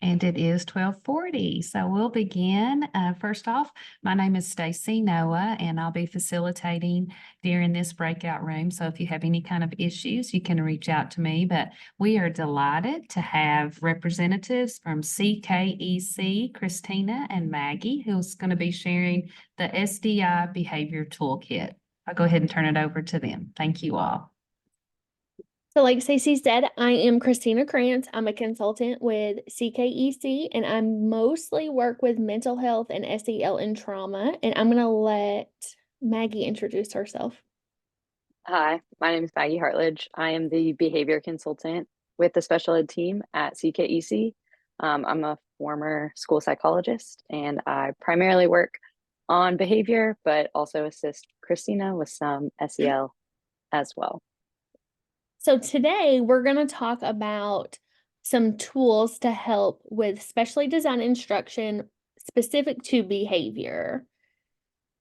And it is 12:40, so we'll begin. First off, my name is Stacy Noah, and I'll be facilitating during this breakout room. So if you have any kind of issues, you can reach out to me. But we are delighted to have representatives from CKEC, Christina and Maggie, who's going to be sharing the SDI Behavior Toolkit. I'll go ahead and turn it over to them. Thank you all. So like Stacey said, I am Christina Krantz. I'm a consultant with CKEC, and I mostly work with mental health and SEL and trauma. And I'm going to let Maggie introduce herself. Hi, my name is Maggie Hartlage. I am the behavior consultant with the special ed team at CKEC. I'm a former school psychologist, and I primarily work on behavior, but also assist Christina with some SEL as well. So today we're going to talk about some tools to help with specially designed instruction specific to behavior.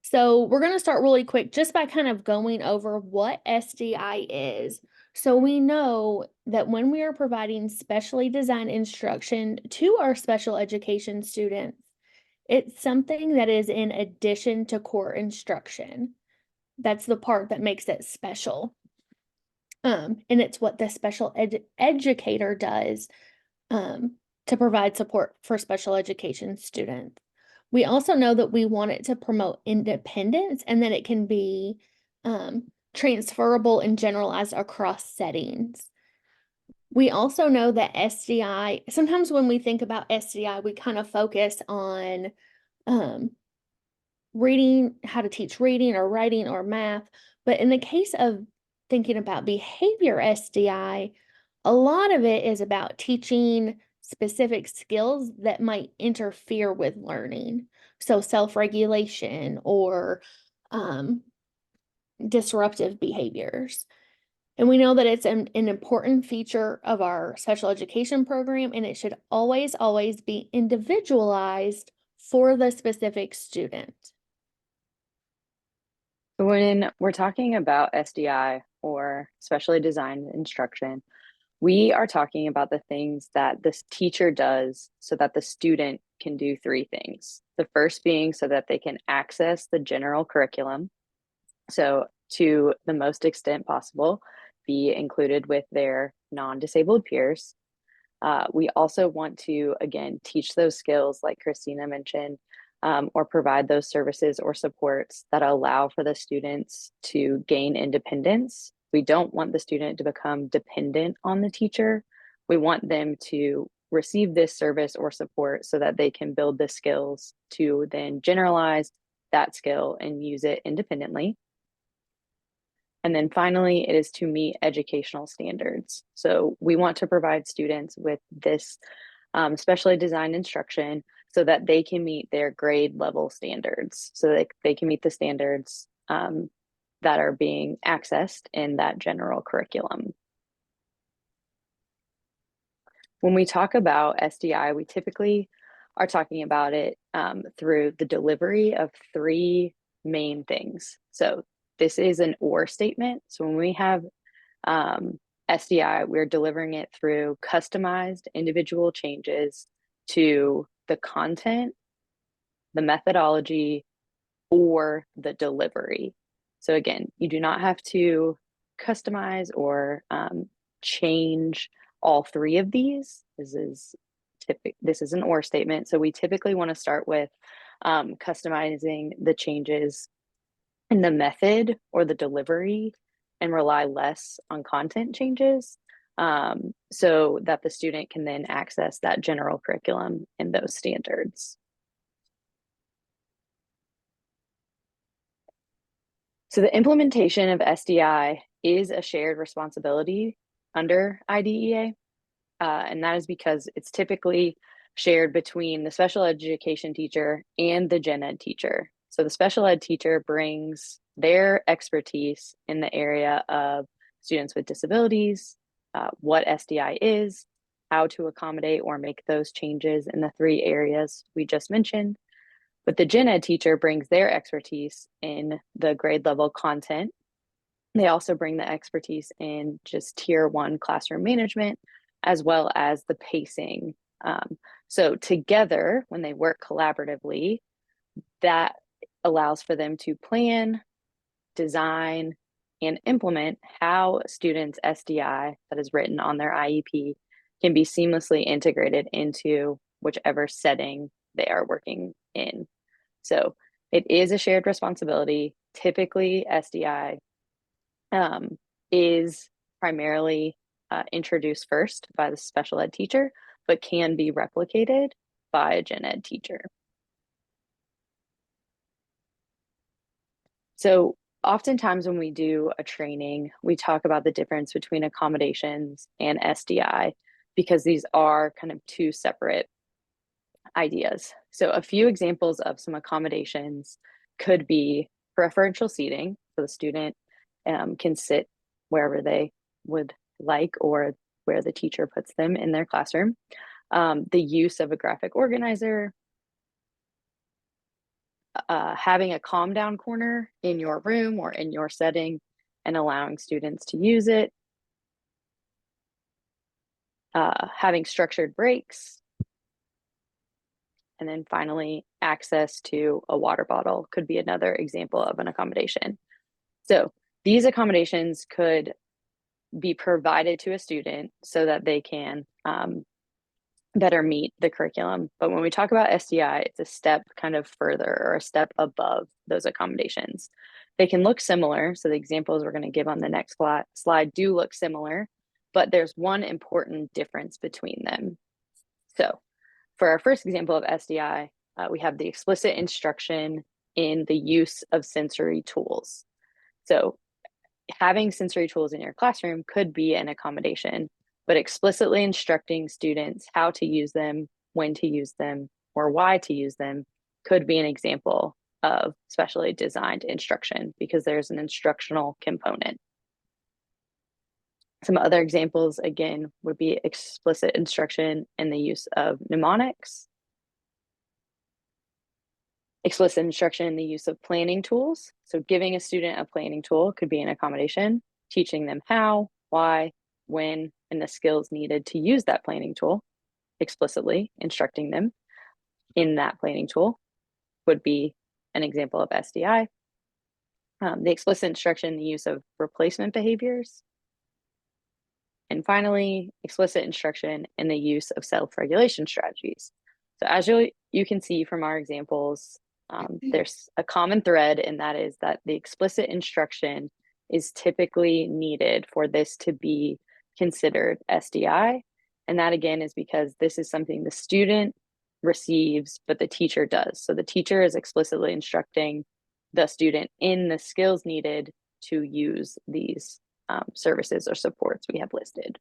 So we're going to start really quick just by kind of going over what SDI is. So we know that when we are providing specially designed instruction to our special education students, it's something that is in addition to core instruction. That's the part that makes it special. And it's what the special educator does to provide support for special education students. We also know that we want it to promote independence and that it can be transferable and generalized across settings. We also know that SDI, sometimes when we think about SDI, we kind of focus on reading, how to teach reading or writing or math. But in the case of thinking about behavior SDI, a lot of it is about teaching specific skills that might interfere with learning. So self-regulation or disruptive behaviors. And we know that it's an important feature of our special education program, and it should always be individualized for the specific student. When we're talking about SDI or specially designed instruction, we are talking about the things that this teacher does so that the student can do three things. The first being so that they can access the general curriculum. So to the most extent possible, be included with their non-disabled peers. We also want to, again, teach those skills like Christina mentioned, or provide those services or supports that allow for the students to gain independence. We don't want the student to become dependent on the teacher. We want them to receive this service or support so that they can build the skills to then generalize that skill and use it independently. And then finally, it is to meet educational standards. So we want to provide students with this specially designed instruction so that they can meet their grade level standards, so that they can meet the standards that are being accessed in that general curriculum. When we talk about SDI, we typically are talking about it through the delivery of three main things. So this is an or statement. So when we have SDI, we're delivering it through customized individual changes to the content, the methodology, or the delivery. So again, you do not have to customize or change all three of these. This is an or statement. So we typically want to start with customizing the changes in the method or the delivery and rely less on content changes, so that the student can then access that general curriculum and those standards. So the implementation of SDI is a shared responsibility under IDEA, and that is because it's typically shared between the special education teacher and the gen ed teacher. So the special ed teacher brings their expertise in the area of students with disabilities, what SDI is, how to accommodate or make those changes in the three areas we just mentioned. But the gen ed teacher brings their expertise in the grade level content. They also bring the expertise in just tier 1 classroom management, as well as the pacing So together, when they work collaboratively, that allows for them to plan, design, and implement how students' SDI that is written on their IEP can be seamlessly integrated into whichever setting they are working in. So it is a shared responsibility. Typically, SDI is primarily introduced first by the special ed teacher, but can be replicated by a gen ed teacher. So oftentimes when we do a training, we talk about the difference between accommodations and SDI because these are kind of two separate ideas. So a few examples of some accommodations could be preferential seating, so the student can sit wherever they would like or where the teacher puts them in their classroom. The use of a graphic organizer, having a calm down corner in your room or in your setting and allowing students to use it, having structured breaks, and then finally, access to a water bottle could be another example of an accommodation. So these accommodations could be provided to a student so that they can better meet the curriculum. But when we talk about SDI, it's a step kind of further or a step above those accommodations. They can look similar. So the examples we're going to give on the next slide do look similar, but there's one important difference between them. So for our first example of SDI, we have the explicit instruction in the use of sensory tools. So having sensory tools in your classroom could be an accommodation, but explicitly instructing students how to use them, when to use them, or why to use them could be an example of specially designed instruction because there's an instructional component. Some other examples, again, would be explicit instruction in the use of mnemonics, explicit instruction in the use of planning tools. So giving a student a planning tool could be an accommodation, teaching them how, why, when, and the skills needed to use that planning tool, explicitly instructing them in that planning tool would be an example of SDI. The explicit instruction in the use of replacement behaviors. And finally, explicit instruction in the use of self-regulation strategies. So as you can see from our examples, there's a common thread, and that is that the explicit instruction is typically needed for this to be considered SDI. And that again is because this is something the student receives, but the teacher does. So the teacher is explicitly instructing the student in the skills needed to use these services or supports we have listed.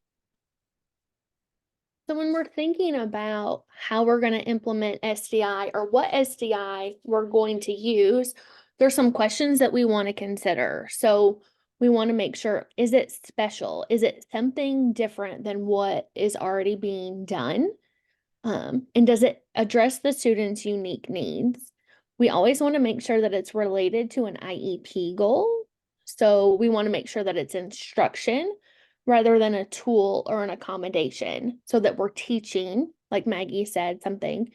So when we're thinking about how we're going to implement SDI or what SDI we're going to use, there's some questions that we want to consider. So we want to make sure, is it special? Is it something different than what is already being done? And does it address the student's unique needs? We always want to make sure that it's related to an IEP goal. So we want to make sure that it's instruction rather than a tool or an accommodation so that we're teaching, like Maggie said, something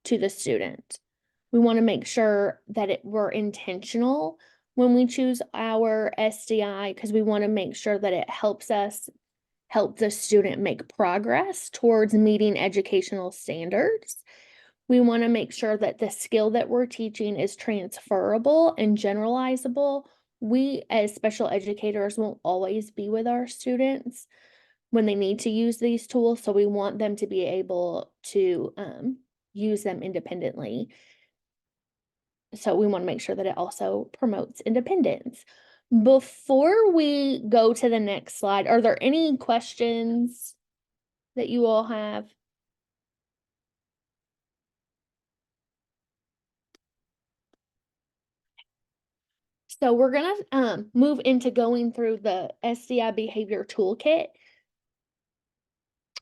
to the student. We want to make sure that we're intentional when we choose our SDI because we want to make sure that it helps us help the student make progress towards meeting educational standards. We want to make sure that the skill that we're teaching is transferable and generalizable. We, as special educators, won't always be with our students when they need to use these tools, so we want them to be able to use them independently. So we want to make sure that it also promotes independence. Before we go to the next slide, are there any questions that you all have? So we're gonna move into going through the SDI behavior toolkit.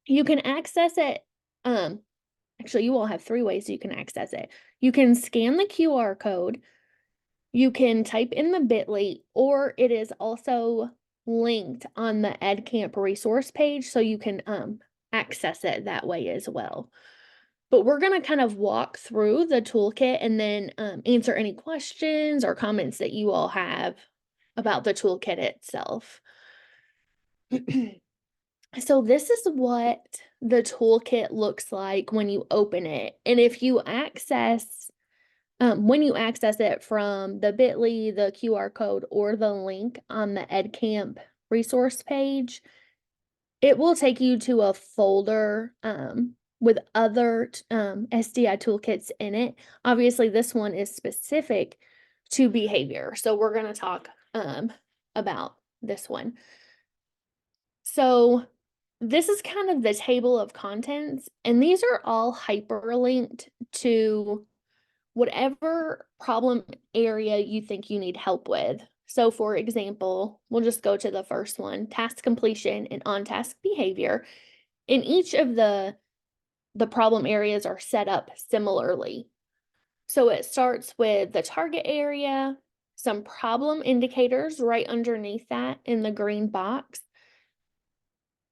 You can access it. Actually, you all have 3 ways you can access it. You can scan the QR code. You can type in the bit.ly, or it is also linked on the EdCamp resource page, so you can access it that way as well. But we're going to kind of walk through the toolkit and then answer any questions or comments that you all have about the toolkit itself. So this is what the toolkit looks like when you open it. And if you access, when you access it from the bit.ly, the QR code, or the link on the EdCamp resource page, it will take you to a folder with other SDI toolkits in it. Obviously, this one is specific to behavior. So we're going to talk about this one. So this is kind of the table of contents, and these are all hyperlinked to whatever problem area you think you need help with. So for example, we'll just go to the first one, task completion and on-task behavior. And each of the problem areas are set up similarly. So it starts with the target area, some problem indicators right underneath that in the green box.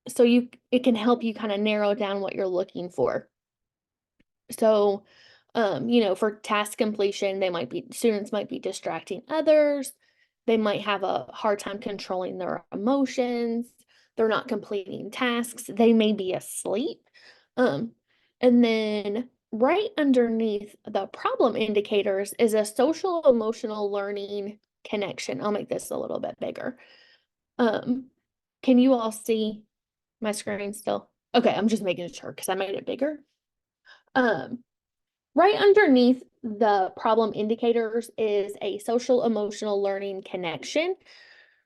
So it can help you kind of narrow down what you're looking for. So, for task completion, students might be distracting others. They might have a hard time controlling their emotions. They're not completing tasks. They may be asleep. And then right underneath the problem indicators is a social emotional learning connection. I'll make this a little bit bigger. Can you all see my screen still? Okay, I'm just making sure because I made it bigger. Right underneath the problem indicators is a social emotional learning connection.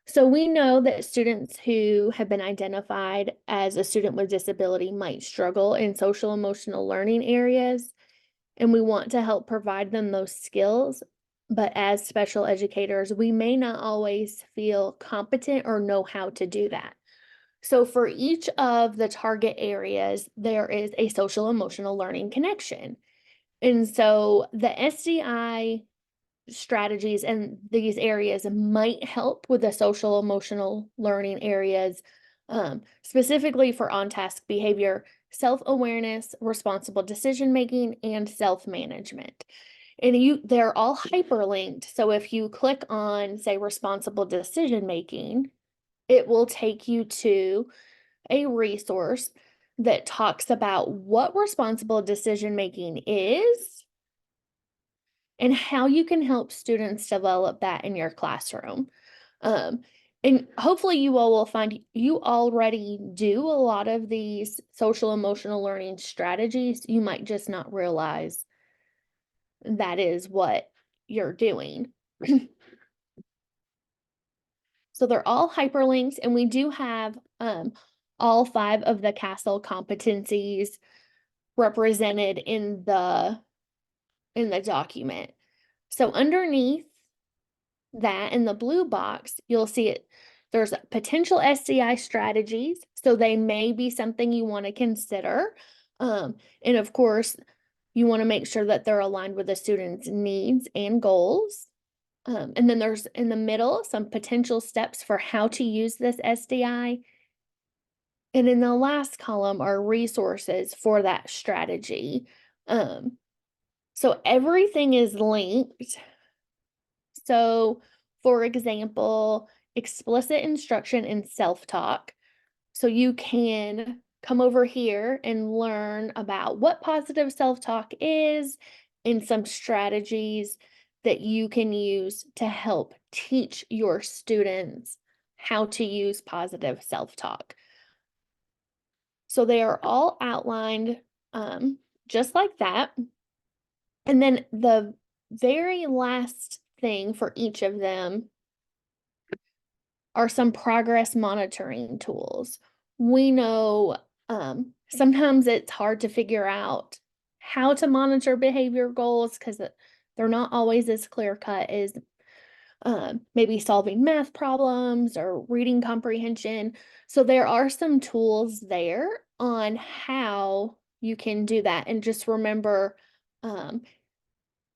So we know that students who have been identified as a student with disability might struggle in social emotional learning areas, and we want to help provide them those skills. But as special educators, we may not always feel competent or know how to do that. So for each of the target areas, there is a social emotional learning connection. And so the SDI strategies in these areas might help with the social emotional learning areas, specifically for on-task behavior, self-awareness, responsible decision-making, and self-management. And they're all hyperlinked. So if you click on, say, responsible decision-making, it will take you to a resource that talks about what responsible decision-making is and how you can help students develop that in your classroom. And hopefully you all will find you already do a lot of these social emotional learning strategies. You might just not realize that is what you're doing. So they're all hyperlinks, and we do have all 5 of the CASEL competencies represented in the document. So underneath that in the blue box, you'll see it. There's potential SDI strategies. So they may be something you want to consider. And of course, you want to make sure that they're aligned with the student's needs and goals. And then there's in the middle some potential steps for how to use this SDI. And in the last column are resources for that strategy. So everything is linked. So, for example, explicit instruction and self-talk. So you can come over here and learn about what positive self-talk is and some strategies that you can use to help teach your students how to use positive self-talk. So they are all outlined just like that. And then the very last thing for each of them are some progress monitoring tools. We know sometimes it's hard to figure out how to monitor behavior goals because they're not always as clear-cut as maybe solving math problems or reading comprehension. So there are some tools there on how you can do that. And just remember,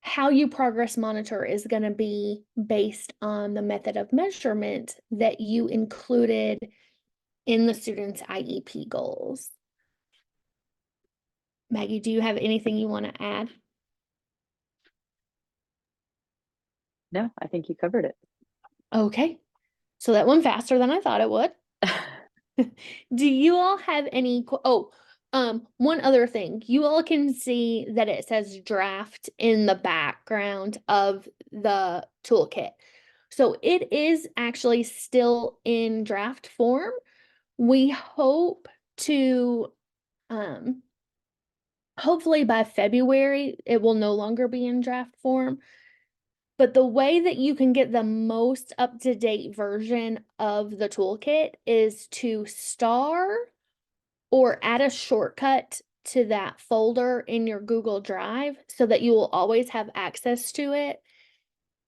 how you progress monitor is going to be based on the method of measurement that you included in the student's IEP goals. Maggie, do you have anything you want to add? No, I think you covered it. Okay, so that went faster than I thought it would. Do you all have any, one other thing, you all can see that it says draft in the background of the toolkit. So it is actually still in draft form. We hope to, hopefully by February, it will no longer be in draft form. But the way that you can get the most up-to-date version of the toolkit is to star or add a shortcut to that folder in your Google Drive so that you will always have access to it.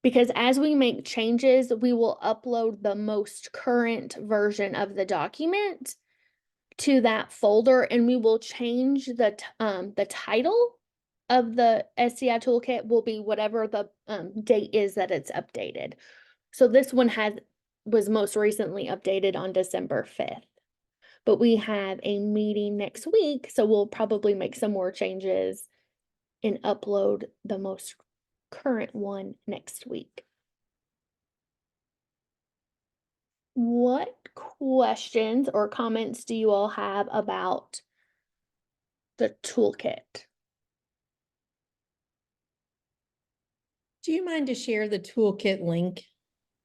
Because as we make changes, we will upload the most current version of the document to that folder, and we will change the title of the SDI toolkit will be whatever the date is that it's updated. So this one was most recently updated on December 5th. But we have a meeting next week, so we'll probably make some more changes and upload the most current one next week. What questions or comments do you all have about the toolkit? Do you mind to share the toolkit link?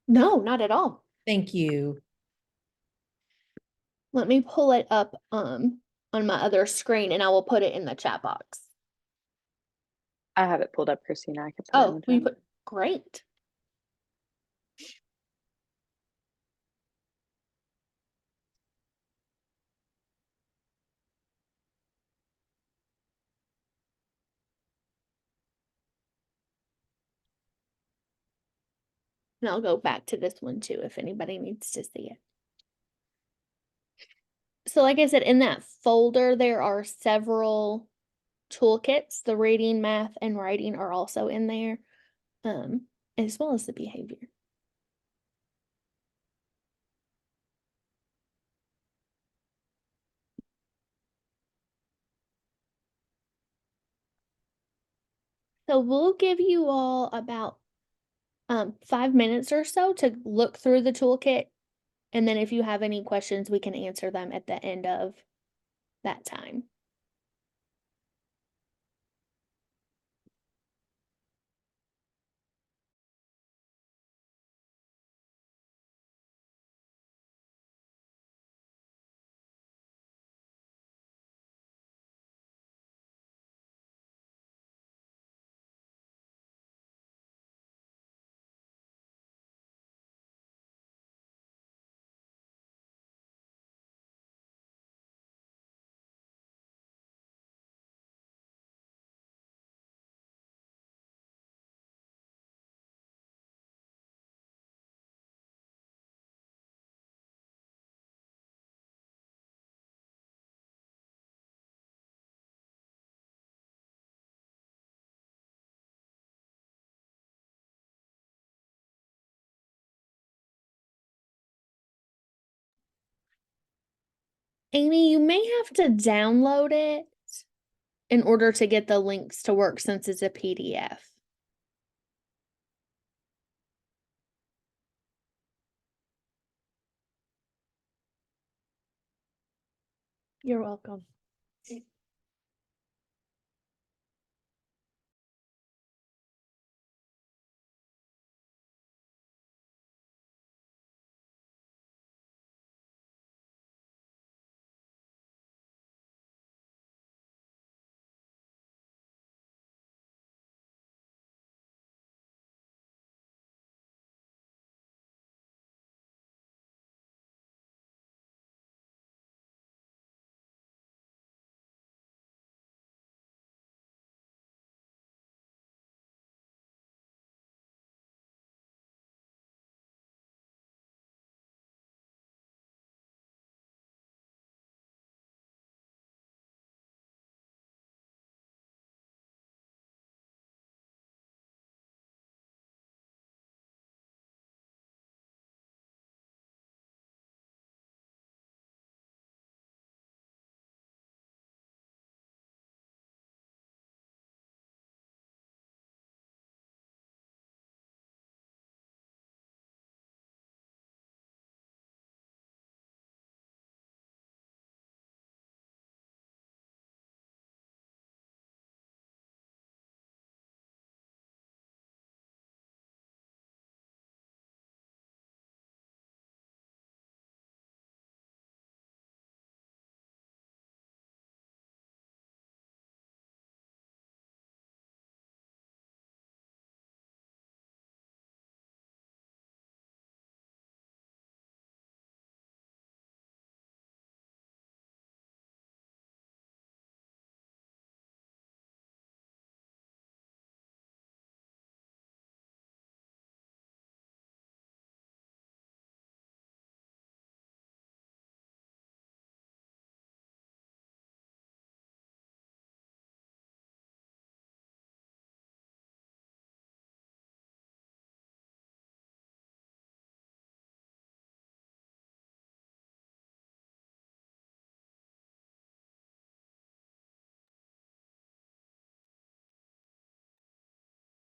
No, not at all. Thank you. Let me pull it up on my other screen and I will put it in the chat box. I have it pulled up, Christina. I could put it in Oh, the chat. great. And I'll go back to this one too if anybody needs to see it. So like I said, in that folder, there are several toolkits. The reading, math, and writing are also in there, as well as the behavior. So we'll give you all about 5 minutes or so to look through the toolkit. And then if you have any questions, we can answer them at the end of that time. Amy, you may have to download it in order to get the links to work since it's a PDF. You're welcome.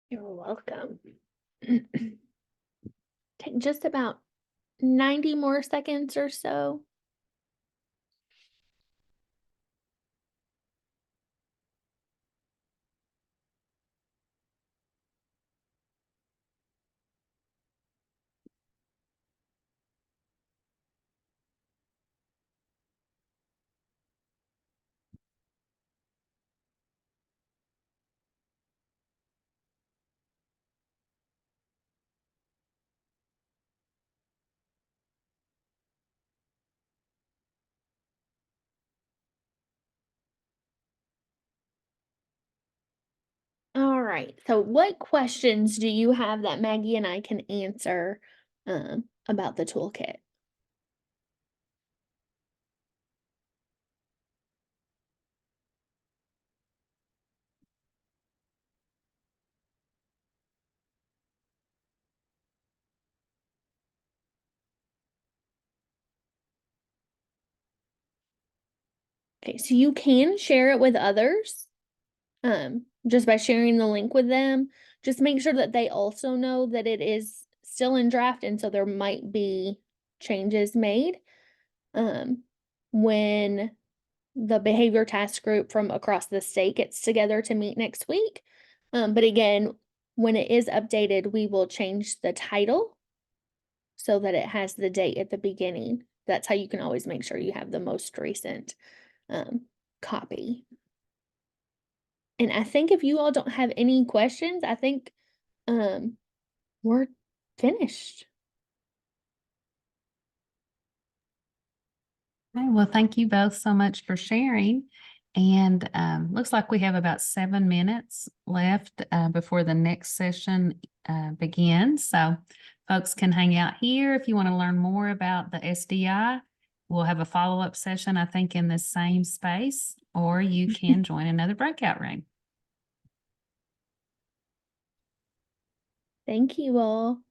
You're welcome. Take just about 90 more seconds or so. All right. So what questions do you have that Maggie and I can answer about the toolkit? Okay, so you can share it with others just by sharing the link with them. Just make sure that they also know that it is still in draft, and so there might be changes made when the behavior task group from across the state gets together to meet next week. But again, when it is updated, we will change the title so that it has the date at the beginning. That's how you can always make sure you have the most recent copy. And I think if you all don't have any questions, I think we're finished. Okay, well, thank you both so much for sharing. And looks like we have about 7 minutes left before the next session begins. So folks can hang out here if you want to learn more about the SDI. We'll have a follow-up session, I think, in the same space, or you can join another breakout room. Thank you all.